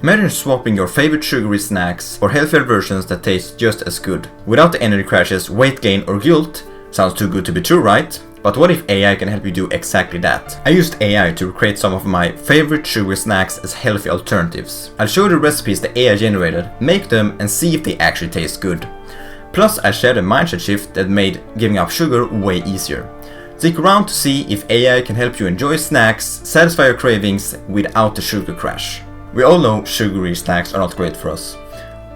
Imagine swapping your favorite sugary snacks for healthier versions that taste just as good. Without the energy crashes, weight gain or guilt. Sounds too good to be true, right? But what if AI can help you do exactly that? I used AI to create some of my favorite sugary snacks as healthy alternatives. I'll show you the recipes the AI generated, make them and see if they actually taste good. Plus I shared a mindset shift that made giving up sugar way easier. Stick around to see if AI can help you enjoy snacks, satisfy your cravings without the sugar crash. We all know sugary snacks are not great for us.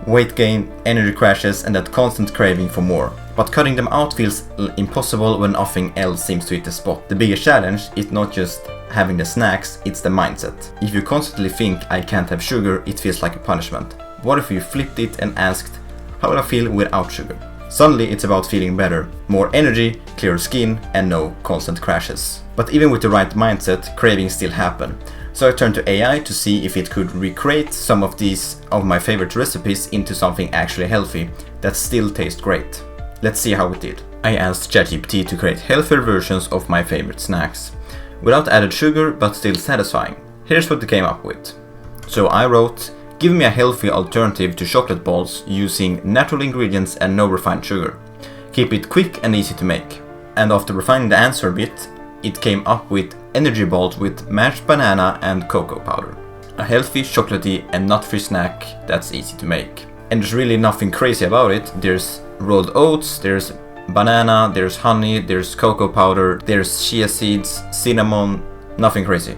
Weight gain, energy crashes and that constant craving for more. But cutting them out feels impossible when nothing else seems to hit the spot. The biggest challenge is not just having the snacks, it's the mindset. If you constantly think I can't have sugar, it feels like a punishment. What if you flipped it and asked, how will I feel without sugar? Suddenly it's about feeling better, more energy, clearer skin and no constant crashes. But even with the right mindset, cravings still happen. So I turned to AI to see if it could recreate some of my favorite recipes into something actually healthy that still tastes great. Let's see how it did. I asked ChatGPT to create healthier versions of my favorite snacks, without added sugar but still satisfying. Here's what it came up with. So I wrote, give me a healthy alternative to chocolate balls using natural ingredients and no refined sugar. Keep it quick and easy to make. And after refining the answer a bit, it came up with energy balls with mashed banana and cocoa powder. A healthy, chocolatey and nut-free snack that's easy to make. And there's really nothing crazy about it. There's rolled oats, there's banana, there's honey, there's cocoa powder, there's chia seeds, cinnamon, nothing crazy.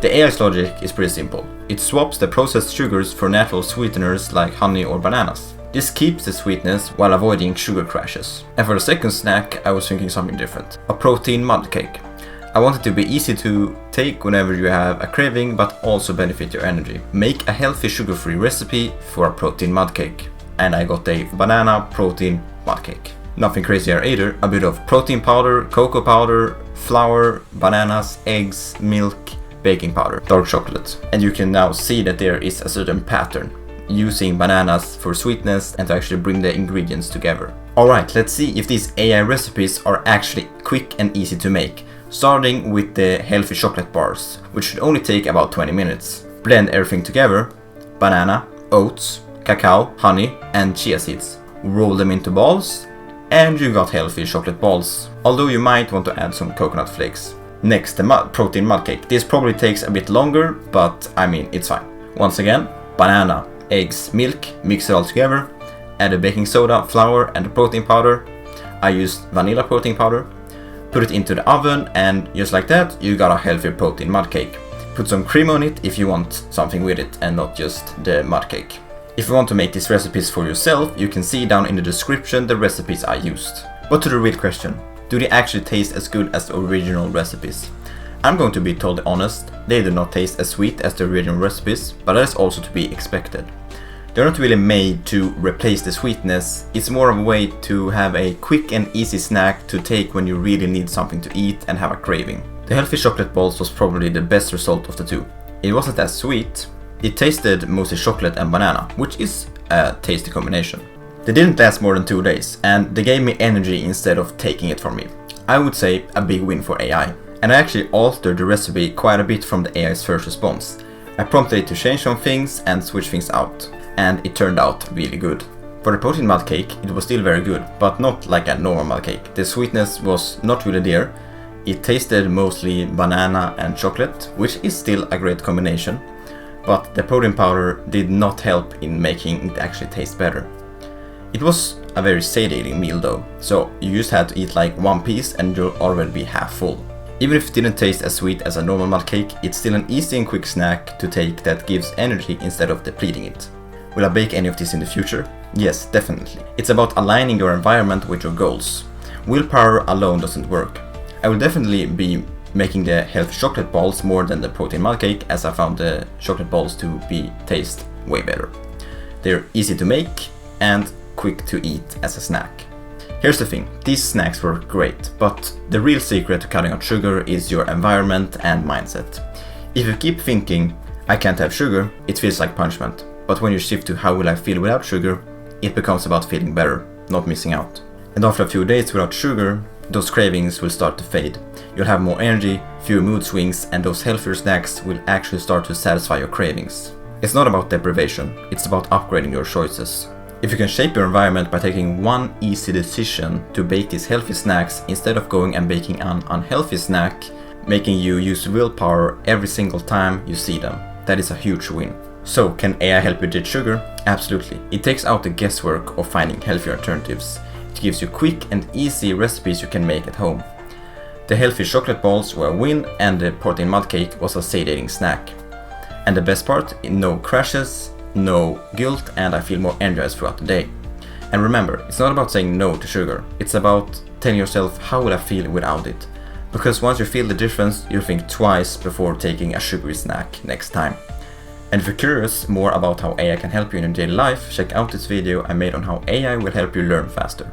The AI's logic is pretty simple. It swaps the processed sugars for natural sweeteners like honey or bananas. This keeps the sweetness while avoiding sugar crashes. And for the second snack, I was thinking something different. A protein mudcake. I want it to be easy to take whenever you have a craving but also benefit your energy. Make a healthy sugar-free recipe for a protein mudcake. And I got a banana protein mudcake. Nothing crazy here either. A bit of protein powder, cocoa powder, flour, bananas, eggs, milk, baking powder, dark chocolate. And you can now see that there is a certain pattern, using bananas for sweetness and to actually bring the ingredients together. Alright, let's see if these AI recipes are actually quick and easy to make. Starting with the healthy chocolate bars, which should only take about 20 minutes. Blend everything together, banana, oats, cacao, honey and chia seeds. Roll them into balls and you got healthy chocolate balls, although you might want to add some coconut flakes. Next, the protein mudcake. This probably takes a bit longer, but I mean it's fine. Once again, banana, eggs, milk, mix it all together, add the baking soda, flour and the protein powder. I used vanilla protein powder. Put it into the oven and just like that you got a healthy protein mudcake. Put some cream on it if you want something with it and not just the mudcake. If you want to make these recipes for yourself, you can see down in the description the recipes I used. But to the real question, do they actually taste as good as the original recipes? I'm going to be totally honest, they do not taste as sweet as the original recipes, but that is also to be expected. They're not really made to replace the sweetness, it's more of a way to have a quick and easy snack to take when you really need something to eat and have a craving. The healthy chocolate balls was probably the best result of the two. It wasn't as sweet, it tasted mostly chocolate and banana, which is a tasty combination. They didn't last more than 2 days, and they gave me energy instead of taking it from me. I would say a big win for AI. And I actually altered the recipe quite a bit from the AI's first response. I prompted it to change some things and switch things out. And it turned out really good. For the protein mudcake, it was still very good, but not like a normal mudcake. The sweetness was not really there. It tasted mostly banana and chocolate, which is still a great combination, but the protein powder did not help in making it actually taste better. It was a very satiating meal though, so you just had to eat like one piece and you'll already be half full. Even if it didn't taste as sweet as a normal mudcake, it's still an easy and quick snack to take that gives energy instead of depleting it. Will I bake any of this in the future? Yes, definitely. It's about aligning your environment with your goals. Willpower alone doesn't work. I will definitely be making the healthy chocolate balls more than the protein mudcake, as I found the chocolate balls to taste way better. They're easy to make and quick to eat as a snack. Here's the thing, these snacks work great, but the real secret to cutting out sugar is your environment and mindset. If you keep thinking, I can't have sugar, it feels like punishment. But when you shift to how will I feel without sugar, it becomes about feeling better, not missing out. And after a few days without sugar, those cravings will start to fade. You'll have more energy, fewer mood swings, and those healthier snacks will actually start to satisfy your cravings. It's not about deprivation, it's about upgrading your choices. If you can shape your environment by taking one easy decision to bake these healthy snacks instead of going and baking an unhealthy snack, making you use willpower every single time you see them, that is a huge win. So, can AI help you ditch sugar? Absolutely. It takes out the guesswork of finding healthier alternatives. It gives you quick and easy recipes you can make at home. The healthy chocolate balls were a win, and the protein mudcake was a satiating snack. And the best part, no crashes, no guilt, and I feel more energized throughout the day. And remember, it's not about saying no to sugar, it's about telling yourself, how will I feel without it? Because once you feel the difference, you'll think twice before taking a sugary snack next time. And if you're curious more about how AI can help you in your daily life, check out this video I made on how AI will help you learn faster.